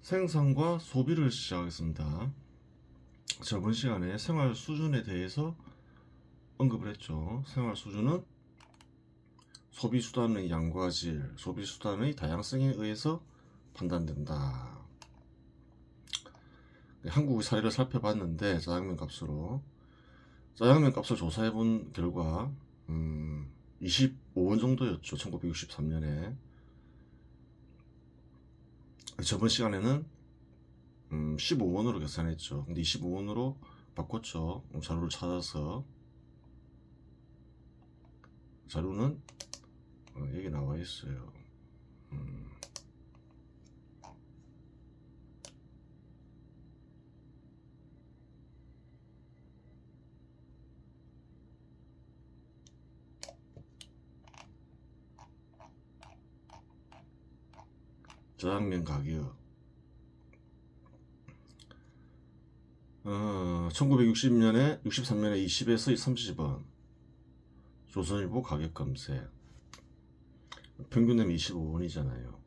생산과 소비를 시작하겠습니다. 저번 시간에 생활 수준에 대해서 언급을 했죠. 생활 수준은 소비 수단의 양과 질, 소비 수단의 다양성에 의해서 판단된다. 한국의 사례를 살펴봤는데 짜장면 값으로 짜장면 값을 조사해 본 결과 25원 정도였죠. 1963년에. 저번 시간에는 15원으로 계산했죠. 근데 25원으로 바꿨죠. 자료를 찾아서. 자료는 여기 나와 있어요. 짜장면 가격 1963년에 20에서 30원. 조선일보 가격 검색 평균 내면 25원이잖아요.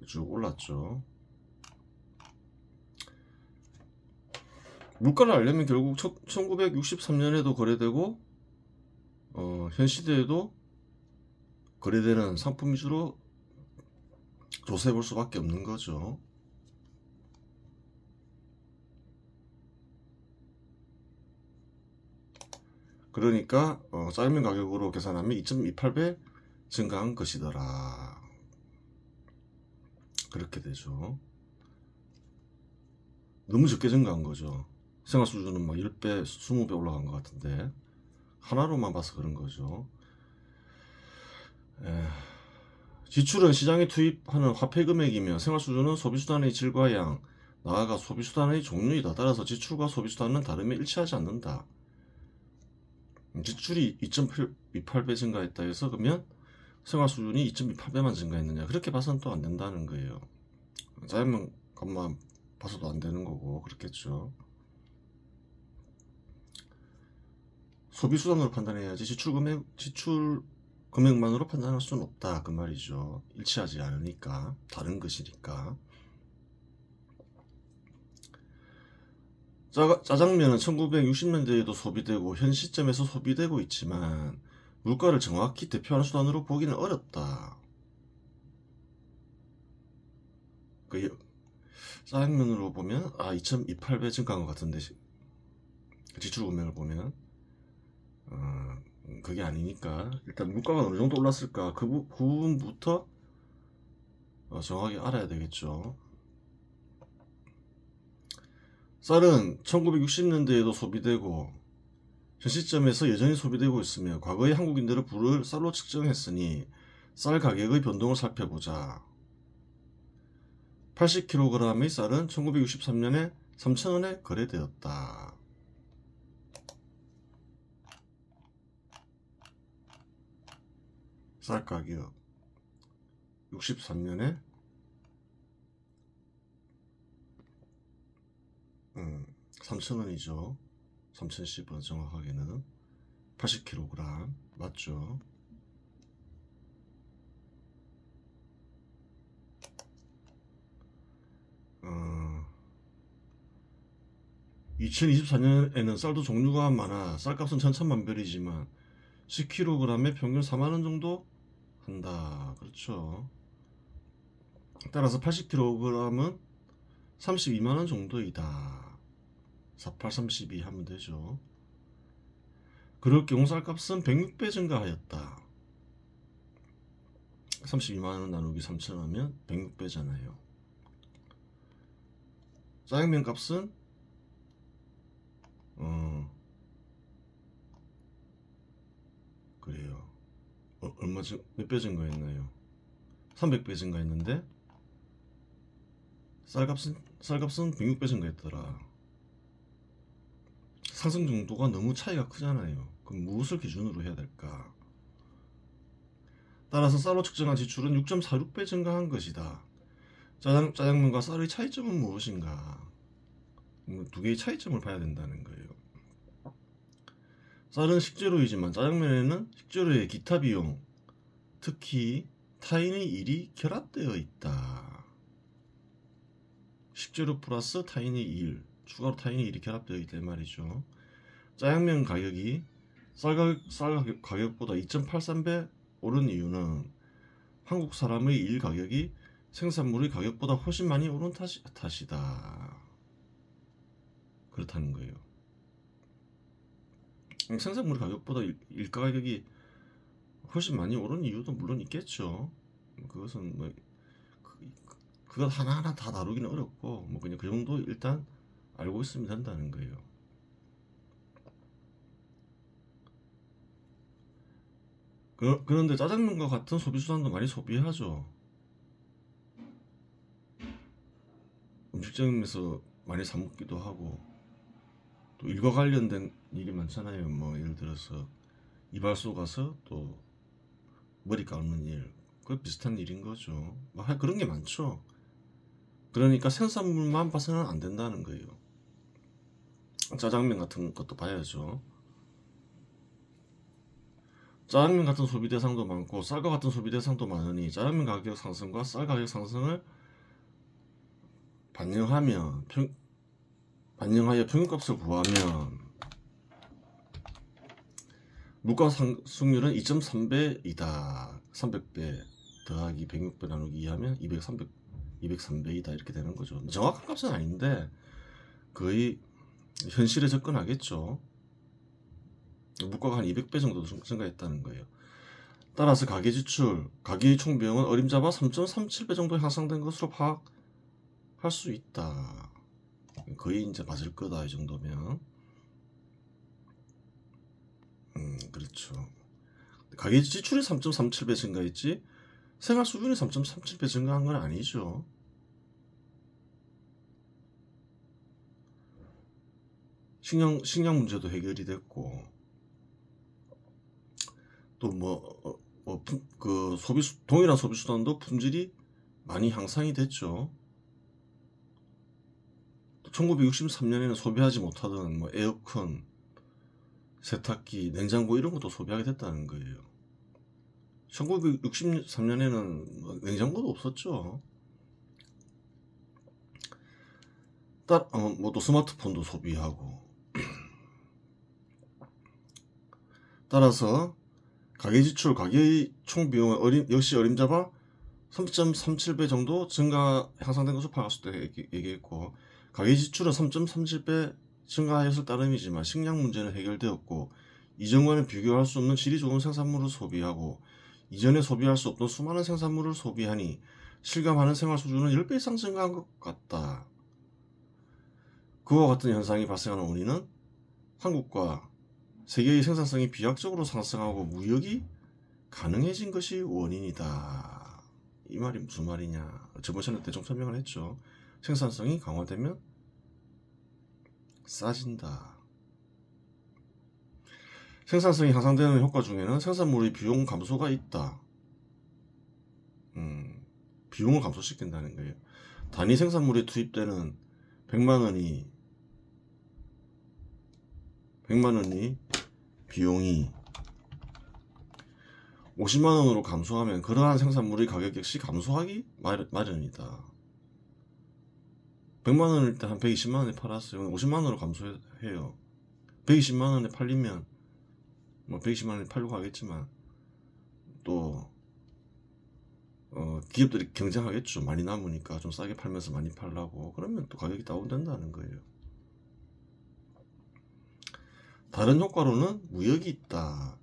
쭉 올랐죠. 물가를 알려면 결국 1963년에도 거래되고 현 시대에도 거래되는 상품 위주로 조사해 볼 수밖에 없는 거죠. 그러니까 짜장면 가격으로 계산하면 2.28배 증가한 것이더라. 그렇게 되죠. 너무 적게 증가한 거죠. 생활 수준은 막 10배, 20배 올라간 것 같은데 하나로만 봐서 그런 거죠. 지출은 시장에 투입하는 화폐 금액이며 생활 수준은 소비수단의 질과 양, 나아가 소비수단의 종류이다. 따라서 지출과 소비수단은 다름에 일치하지 않는다. 지출이 2.28배 증가했다 해서 그러면 생활 수준이 2.28배만 증가했느냐, 그렇게 봐서는 또 안 된다는 거예요. 짜장면 값만 봐서도 안 되는 거고 그렇겠죠. 소비 수단으로 판단해야지 지출 금액만으로 판단할 수는 없다 그 말이죠. 일치하지 않으니까, 다른 것이니까. 짜장면은 1960년대에도 소비되고 현 시점에서 소비되고 있지만 물가를 정확히 대표하는 수단으로 보기는 어렵다. 짜장면으로 보면 2.28배 증가한 것 같은데 지출 금액을 보면 그게 아니니까 일단 물가가 어느 정도 올랐을까 그 부분부터 정확히 알아야 되겠죠. 쌀은 1960년대에도 소비되고 현 시점에서 여전히 소비되고 있으며 과거의 한국인들의 부를 쌀로 측정했으니 쌀 가격의 변동을 살펴보자. 80kg의 쌀은 1963년에 3,000원에 거래되었다. 쌀 가격 63년에 3,000원이죠. 3,010원 정확하게는. 80kg 맞죠. 2024년에는 쌀도 종류가 많아 쌀값은 천차만별이지만 10kg에 평균 4만원 정도 한다. 그렇죠. 따라서 80kg은 32만원 정도이다. 4832 하면 되죠. 그럴 경우 쌀값은 106배 증가하였다. 32만원 나누기 3,000 하면 106배잖아요. 짜장면 값은 그래요. 몇 배 증가했나요? 300배 증가했는데 쌀값은 106배 증가했더라. 상승 정도가 너무 차이가 크잖아요. 그럼 무엇을 기준으로 해야 될까? 따라서 쌀로 측정한 지출은 6.46배 증가한 것이다. 짜장면과 쌀의 차이점은 무엇인가? 두 개의 차이점을 봐야 된다는 거예요. 쌀은 식재료이지만 짜장면에는 식재료의 기타 비용, 특히 타인의 일이 결합되어 있다. 식재료 플러스 타인의 일, 추가로 타인의 일이 결합되어 있다 말이죠. 짜장면 가격이 쌀 가격보다 2.83배 오른 이유는 한국 사람의 일 가격이 생산물의 가격보다 훨씬 많이 오른 탓이다. 그렇다는 거예요. 생산물 가격보다 일가 가격이 훨씬 많이 오른 이유도 물론 있겠죠. 그것은 뭐 그것 하나하나 다 다루기는 어렵고 뭐 그냥 그 정도 일단 알고 있으면 된다는 거예요. 그런데 짜장면과 같은 소비수단도 많이 소비하죠. 음식점에서 많이 사 먹기도 하고 또 일과 관련된 일이 많잖아요. 뭐 예를 들어서 이발소 가서 또 머리 감는 일, 그 비슷한 일인 거죠. 뭐 그런 게 많죠. 그러니까 생산물만 봐서는 안 된다는 거예요. 짜장면 같은 것도 봐야죠. 짜장면 같은 소비 대상도 많고 쌀과 같은 소비 대상도 많으니 짜장면 가격 상승과 쌀 가격 상승을 반영하여 평균값을 구하면 물가 상승률은 2.3배이다. 300배 더하기 106배 나누기 2하면 203배이다. 이렇게 되는 거죠. 정확한 값은 아닌데 거의 현실에 접근하겠죠. 물가가 한 200배 정도 증가했다는 거예요. 따라서 가계지출, 가계의 총비용은 어림잡아 3.37배 정도 향상된 것으로 파악할 수 있다. 거의 이제 맞을 거다 이 정도면. 그렇죠. 가계지출이 3.37배 증가했지 생활 수준이 3.37배 증가한 건 아니죠. 식량 문제도 해결이 됐고 또 그 동일한 소비 수단도 품질이 많이 향상이 됐죠. 1963년에는 소비하지 못하던 뭐 에어컨, 세탁기, 냉장고 이런 것도 소비하게 됐다는 거예요. 1963년에는 냉장고도 없었죠. 또 스마트폰도 소비하고. 따라서 가계지출, 가계의 총비용은 역시 어림잡아 3.37배 정도 향상된 것으로 파악할 수 있다 얘기했고, 가계지출은 3.37배 증가하였을 따름이지만 식량 문제는 해결되었고 이전과는 비교할 수 없는 질이 좋은 생산물을 소비하고 이전에 소비할 수 없던 수많은 생산물을 소비하니 실감하는 생활 수준은 10배 이상 증가한 것 같다. 그와 같은 현상이 발생하는 원인은 한국과 세계의 생산성이 비약적으로 상승하고 무역이 가능해진 것이 원인이다. 이 말이 무슨 말이냐. 저번 시간에 대충 설명을 했죠. 생산성이 강화되면 싸진다. 생산성이 향상되는 효과 중에는 생산물의 비용 감소가 있다. 비용을 감소시킨다는 거예요. 단위 생산물에 투입되는 100만원이 비용이 50만원으로 감소하면 그러한 생산물의 가격 역시 감소하기 마련이다. 100만원일 때 한 120만원에 팔았어요. 50만원으로 감소해요. 120만원에 팔리면 뭐 120만원에 팔려고 하겠지만 또 기업들이 경쟁하겠죠. 많이 남으니까 좀 싸게 팔면서 많이 팔라고. 그러면 또 가격이 다운된다는 거예요. 다른 효과로는 무역이 있다.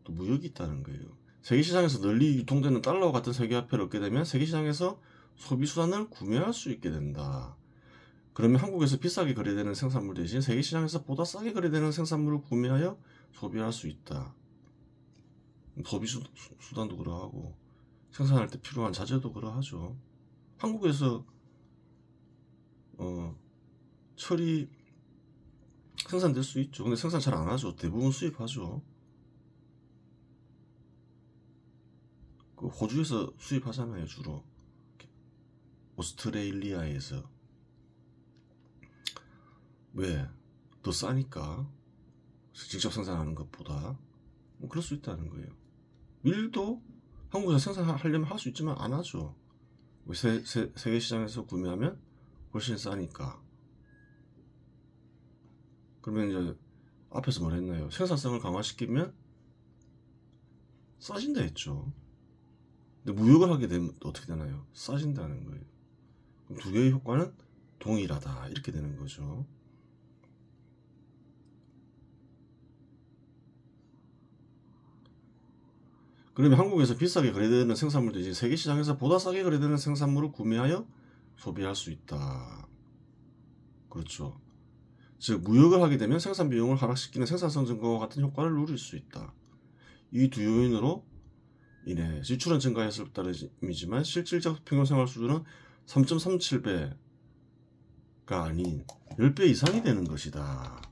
또 무역이 있다는 거예요. 세계시장에서 널리 유통되는 달러와 같은 세계화폐를 얻게 되면 세계시장에서 소비수단을 구매할 수 있게 된다. 그러면 한국에서 비싸게 거래되는 생산물 대신 세계시장에서 보다 싸게 거래되는 생산물을 구매하여 소비할 수 있다. 소비수단도 그러하고 생산할 때 필요한 자재도 그러하죠. 한국에서 철이 생산될 수 있죠. 근데 생산 잘 안 하죠. 대부분 수입하죠. 그 호주에서 수입하잖아요. 주로 오스트레일리아에서. 왜? 더 싸니까. 직접 생산하는 것보다. 뭐 그럴 수 있다는 거예요. 밀도 한국에서 생산하려면 할 수 있지만 안 하죠. 세계 시장에서 구매하면 훨씬 싸니까. 그러면 이제 앞에서 뭘 했나요? 생산성을 강화시키면 싸진다 했죠. 근데 무역을 하게 되면 어떻게 되나요? 싸진다는 거예요. 그럼 두 개의 효과는 동일하다 이렇게 되는 거죠. 그러면 한국에서 비싸게 거래되는 생산물도 이제 세계 시장에서 보다 싸게 거래되는 생산물을 구매하여 소비할 수 있다. 그렇죠. 즉 무역을 하게 되면 생산 비용을 하락시키는 생산성 증가와 같은 효과를 누릴 수 있다. 이 두 요인으로 인해 지출은 증가했을 따름이지만 실질적 평균 생활 수준은 3.37배가 아닌 10배 이상이 되는 것이다.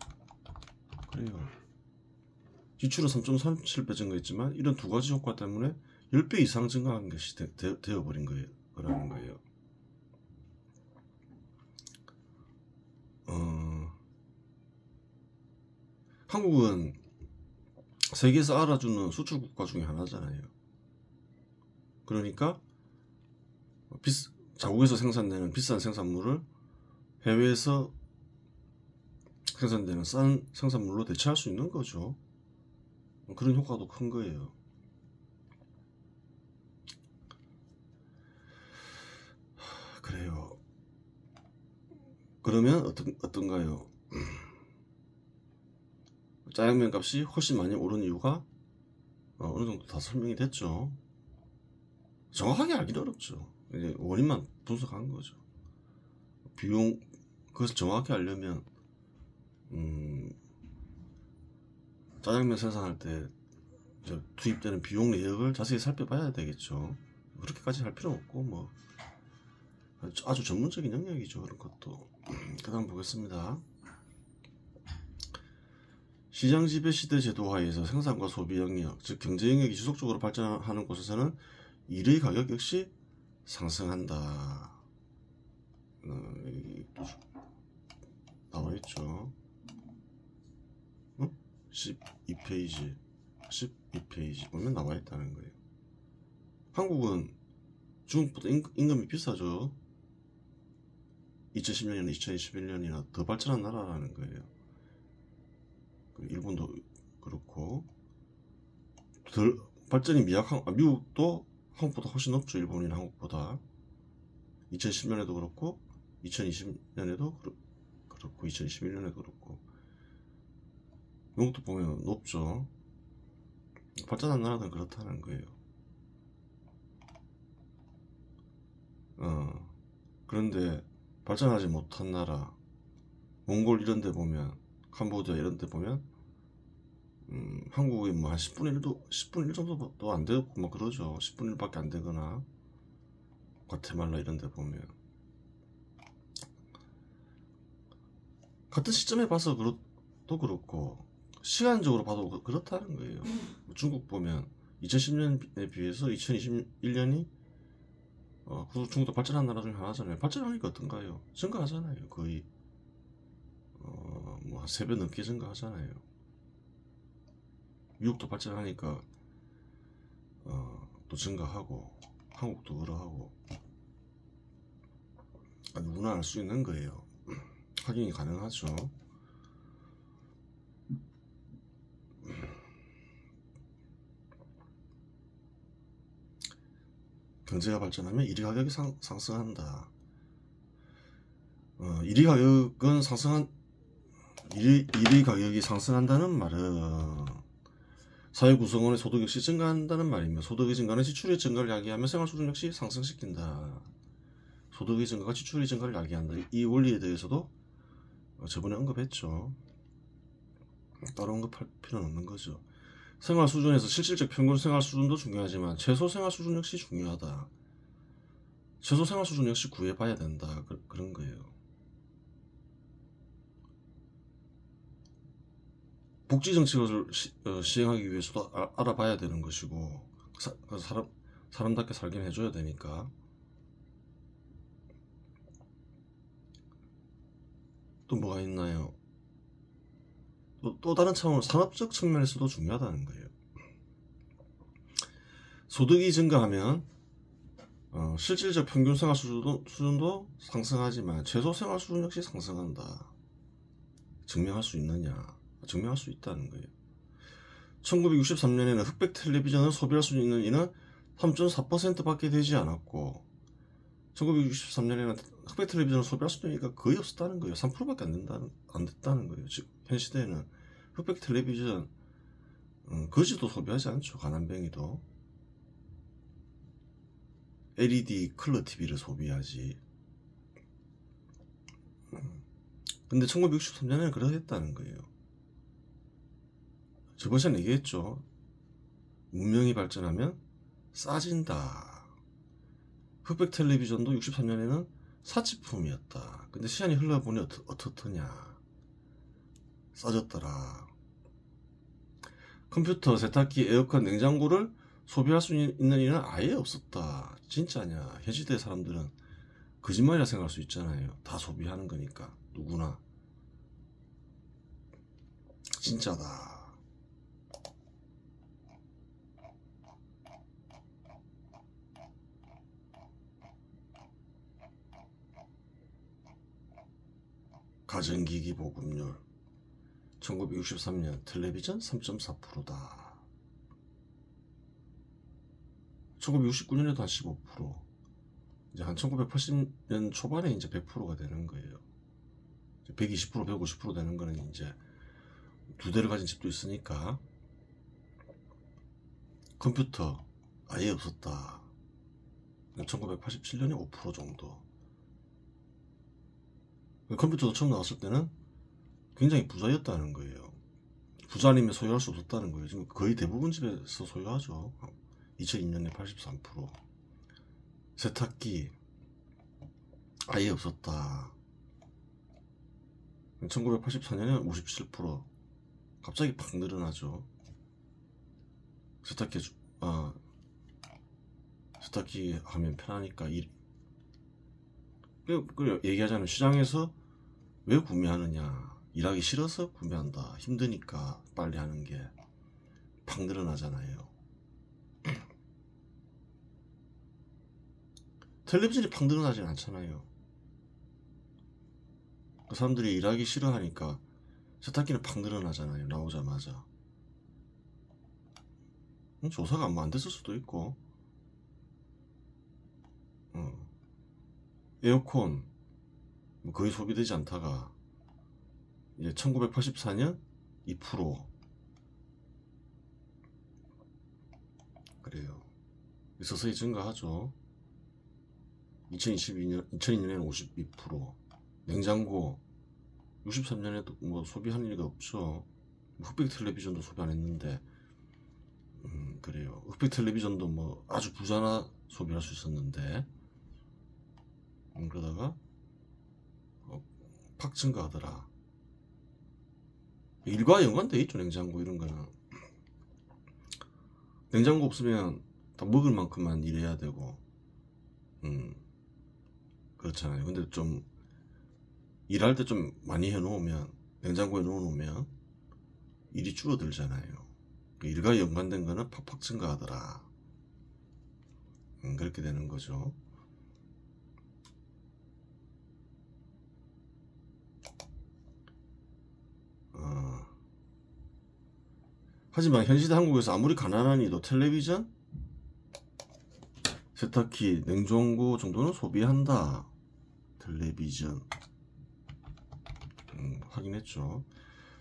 그래요. 지출은 3.37배 증가했지만 이런 두 가지 효과 때문에 10배 이상 증가한 것이 되어버린 거라는 거예요. 한국은 세계에서 알아주는 수출 국가 중에 하나잖아요. 그러니까 자국에서 생산되는 비싼 생산물을 해외에서 생산되는 싼 생산물로 대체할 수 있는 거죠. 그런 효과도 큰 거예요. 그래요. 그러면 어떤가요? 짜장면 값이 훨씬 많이 오른 이유가 어느 정도 다 설명이 됐죠. 정확하게 알기는 어렵죠. 이제 원인만 분석한 거죠. 비용, 그것을 정확히 알려면 짜장면 생산할 때 투입되는 비용 내역을 자세히 살펴봐야 되겠죠. 그렇게까지 할 필요 없고 뭐 아주 전문적인 영역이죠. 그런 것도. 그 다음 보겠습니다. 시장 지배 시대 제도 하에서 생산과 소비 영역, 즉 경제 영역이 지속적으로 발전하는 곳에서는 일의 가격 역시 상승한다. 나와있죠. 12페이지 보면 나와있다는 거예요. 한국은 중국보다 임금이 비싸죠. 2010년이나 2021년이나 더 발전한 나라라는 거예요. 일본도 그렇고 덜 발전이 미약한 미국도 한국보다 훨씬 높죠. 일본이나 한국보다. 2010년에도 그렇고 2020년에도 그렇고 2021년에도 그렇고 미국도 보면 높죠. 발전한 나라들은 그렇다는 거예요. 그런데 발전하지 못한 나라 몽골 이런 데 보면 캄보디아 이런 데 보면 한국이 뭐 한 10분의 1 정도도 안 되고 막 그러죠. 10분의 1밖에 안 되거나 과테말라 이런 데 보면 같은 시점에 봐서 또 그렇고 시간적으로 봐도 그렇다는 거예요. 중국 보면 2010년에 비해서 2021년이 중국도 발전한 나라 중에 하나잖아요. 발전하니까 어떤가요? 증가하잖아요. 거의 뭐 한 3배 넘게 증가하잖아요. 미국도 발전하니까 또 증가하고 한국도 그러하고 누구나 알 수 있는 거예요. 확인이 가능하죠. 경제가 발전하면 일의 가격이 상승한다. 일의 가격이 상승한다는 말은 사회 구성원의 소득 역시 증가한다는 말이며 소득의 증가는 지출의 증가를 야기하며 생활수준 역시 상승시킨다. 소득의 증가가 지출의 증가를 야기한다. 이 원리에 대해서도 저번에 언급했죠. 따로 언급할 필요는 없는 거죠. 생활수준에서 실질적 평균 생활수준도 중요하지만 최소 생활수준 역시 중요하다. 최소 생활수준 역시 구해봐야 된다. 그런 거예요. 복지정책을 시행하기 위해서도 알아봐야 되는 것이고 사람답게 살게 해줘야 되니까. 또 뭐가 있나요? 또 다른 차원으로 산업적 측면에서도 중요하다는 거예요. 소득이 증가하면 실질적 평균 생활 수준도 상승하지만 최소 생활 수준 역시 상승한다. 증명할 수 있느냐? 증명할 수 있다는 거예요. 1963년에는 흑백 텔레비전을 소비할 수 있는 이는 3.4%밖에 되지 않았고 1963년에는 흑백 텔레비전을 소비할 수 있는 이가 거의 없었다는 거예요. 3%밖에 안 됐다는 거예요. 즉 현 시대에는 흑백 텔레비전 거지도 소비하지 않죠. 가난뱅이도 LED 컬러 TV를 소비하지. 근데 1963년에는 그러했다는 거예요. 저번 시간에 얘기했죠. 문명이 발전하면 싸진다. 흑백 텔레비전도 63년에는 사치품이었다. 근데 시간이 흘러보니 어떻더냐. 싸졌더라. 컴퓨터, 세탁기, 에어컨, 냉장고를 소비할 수 있는 일은 아예 없었다. 진짜냐. 현 시대 사람들은 거짓말이라 생각할 수 있잖아요. 다 소비하는 거니까. 누구나. 진짜다. 가전기기 보급률 1963년 텔레비전 3.4%다. 1969년에도 한 15%. 이제 한 1980년 초반에 이제 100%가 되는 거예요. 120%, 150% 되는 거는 이제 두 대를 가진 집도 있으니까. 컴퓨터 아예 없었다. 1987년에 5% 정도. 컴퓨터도 처음 나왔을 때는 굉장히 부자였다는 거예요. 부자 아니면 소유할 수 없었다는 거예요. 지금 거의 대부분 집에서 소유하죠. 2002년에 83%. 세탁기 아예 없었다. 1984년에 57%. 갑자기 팍 늘어나죠. 세탁기 하면 편하니까 얘기하자면 시장에서 왜 구매하느냐. 일하기 싫어서 구매한다. 힘드니까 빨리 하는 게 팍 늘어나잖아요. 텔레비전이 팍 늘어나진 않잖아요. 그 사람들이 일하기 싫어하니까 세탁기는 팍 늘어나잖아요. 나오자마자. 조사가 안 됐을 수도 있고. 에어컨 거의 소비되지 않다가 이제 1984년 2% 그래요. 서서히 증가하죠. 2002년에는 52%. 냉장고 63년에도 뭐 소비하는 일이 없죠. 흑백 텔레비전도 소비 안 했는데 그래요. 흑백 텔레비전도 뭐 아주 부자나 소비할 수 있었는데 그러다가 팍 증가하더라. 일과 연관돼 있죠. 냉장고 이런 거는. 냉장고 없으면 다 먹을 만큼만 일해야 되고 그렇잖아요. 근데 좀 일할 때 좀 많이 해놓으면 냉장고에 넣어놓으면 일이 줄어들잖아요. 일과 연관된 거는 팍팍 증가하더라. 그렇게 되는 거죠. 하지만 현시대 한국에서 아무리 가난하니도 텔레비전, 세탁기, 냉장고 정도는 소비한다. 텔레비전 확인했죠.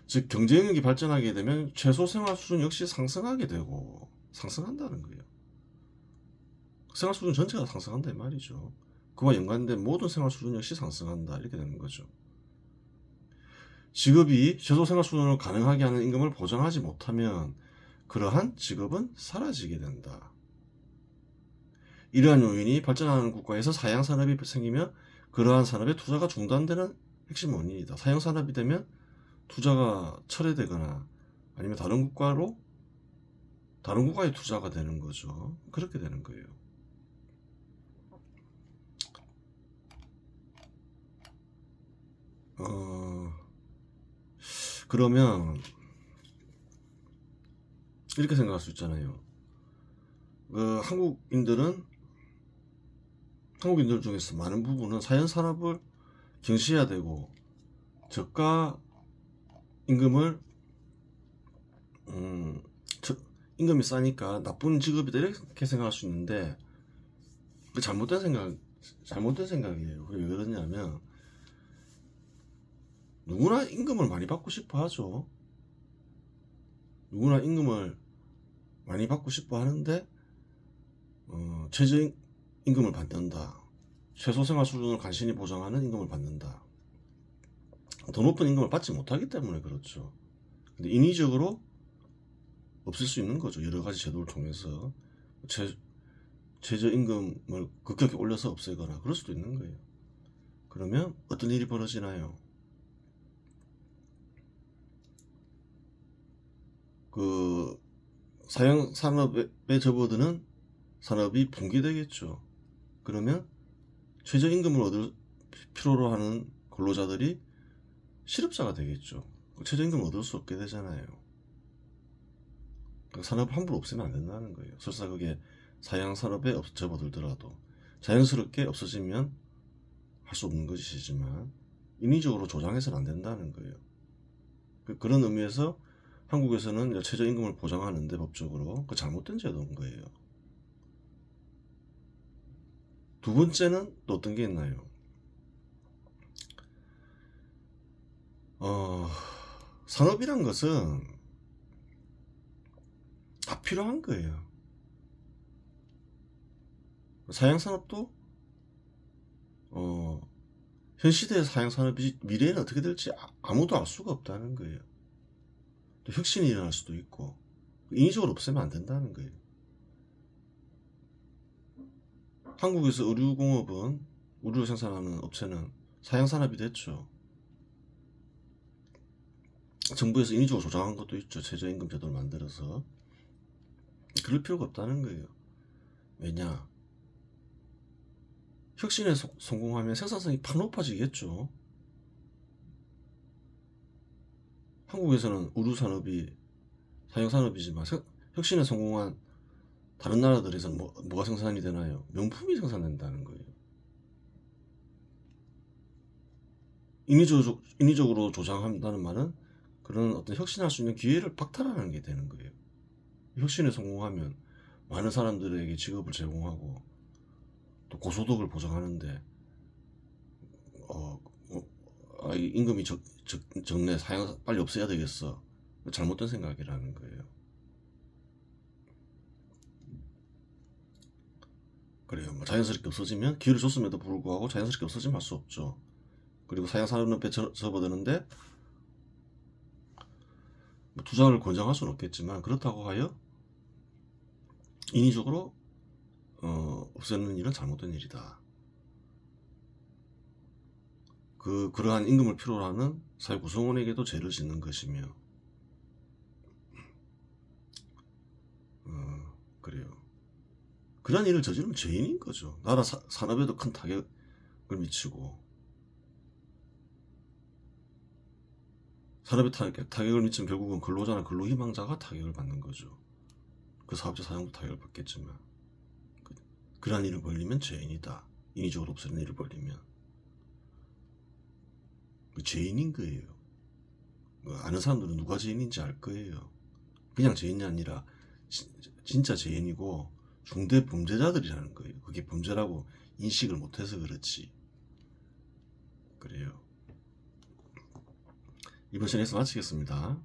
즉 경제 영역이 발전하게 되면 최소 생활 수준 역시 상승하게 되고 상승한다는 거예요. 생활 수준 전체가 상승한다 이 말이죠. 그와 연관된 모든 생활 수준 역시 상승한다 이렇게 되는 거죠. 직업이 최소 생활 수준을 가능하게 하는 임금을 보장하지 못하면 그러한 직업은 사라지게 된다. 이러한 요인이 발전하는 국가에서 사양산업이 생기며 그러한 산업의 투자가 중단되는 핵심 원인이다. 사양산업이 되면 투자가 철회되거나 아니면 다른 국가에 투자가 되는 거죠. 그렇게 되는 거예요. 그러면 이렇게 생각할 수 있잖아요. 한국인들 중에서 많은 부분은 사연산업을 경시해야 되고 저가 임금을 임금이 싸니까 나쁜 직업이다 이렇게 생각할 수 있는데 그 잘못된 생각이에요. 왜 그러냐면 누구나 임금을 많이 받고 싶어 하죠. 누구나 임금을 많이 받고 싶어 하는데 최저임금을 받는다. 최소생활 수준을 간신히 보장하는 임금을 받는다. 더 높은 임금을 받지 못하기 때문에 그렇죠. 근데 인위적으로 없앨 수 있는 거죠. 여러 가지 제도를 통해서 최저임금을 급격히 올려서 없애거나 그럴 수도 있는 거예요. 그러면 어떤 일이 벌어지나요? 그 사양산업에 접어드는 산업이 붕괴되겠죠. 그러면 최저임금을 얻을 필요로 하는 근로자들이 실업자가 되겠죠. 최저임금을 얻을 수 없게 되잖아요. 산업을 함부로 없애면 안 된다는 거예요. 설사 그게 사양산업에 접어들더라도 자연스럽게 없어지면 할 수 없는 것이지만 인위적으로 조장해서는 안 된다는 거예요. 그런 의미에서 한국에서는 최저임금을 보장하는데 법적으로 그 잘못된 제도인 거예요. 두 번째는 또 어떤 게 있나요? 산업이란 것은 다 필요한 거예요. 사양산업도 현 시대의 사양산업이 미래에는 어떻게 될지 아무도 알 수가 없다는 거예요. 또 혁신이 일어날 수도 있고 인위적으로 없애면 안 된다는 거예요. 한국에서 의류공업은 의류 생산하는 업체는 사양산업이 됐죠. 정부에서 인위적으로 조장한 것도 있죠. 최저임금 제도를 만들어서. 그럴 필요가 없다는 거예요. 왜냐? 혁신에 성공하면 생산성이 팍 높아지겠죠. 한국에서는 의류산업이 사양산업이지만 혁신에 성공한 다른 나라들에서는 뭐가 생산이 되나요? 명품이 생산된다는 거예요. 인위적으로 조장한다는 말은 그런 어떤 혁신할 수 있는 기회를 박탈하는 게 되는 거예요. 혁신에 성공하면 많은 사람들에게 직업을 제공하고 또 고소득을 보장하는데 임금이 적네 사양 빨리 없애야 되겠어. 잘못된 생각이라는 거예요. 그래요. 자연스럽게 없어지면 기회를 줬음에도 불구하고 자연스럽게 없어지면 할 수 없죠. 그리고 사양산업에 접어드는데 투자를 권장할 수는 없겠지만 그렇다고 하여 인위적으로 없애는 일은 잘못된 일이다. 그러한 임금을 필요로 하는 사회 구성원에게도 죄를 짓는 것이며 그래요. 그런 일을 저지르면 죄인인 거죠. 나라 산업에도 큰 타격을 미치고 산업에 타격을 미치면 결국은 근로자나 근로희망자가 타격을 받는 거죠. 그 사업자 사장도 타격을 받겠지만 그러한 일을 벌리면 죄인이다. 인위적으로 없애는 일을 벌리면 죄인인 거예요. 아는 사람들은 누가 죄인인지 알 거예요. 그냥 죄인이 아니라 진짜 죄인이고 중대 범죄자들이라는 거예요. 그게 범죄라고 인식을 못해서 그렇지. 그래요. 이번 시간에서 마치겠습니다.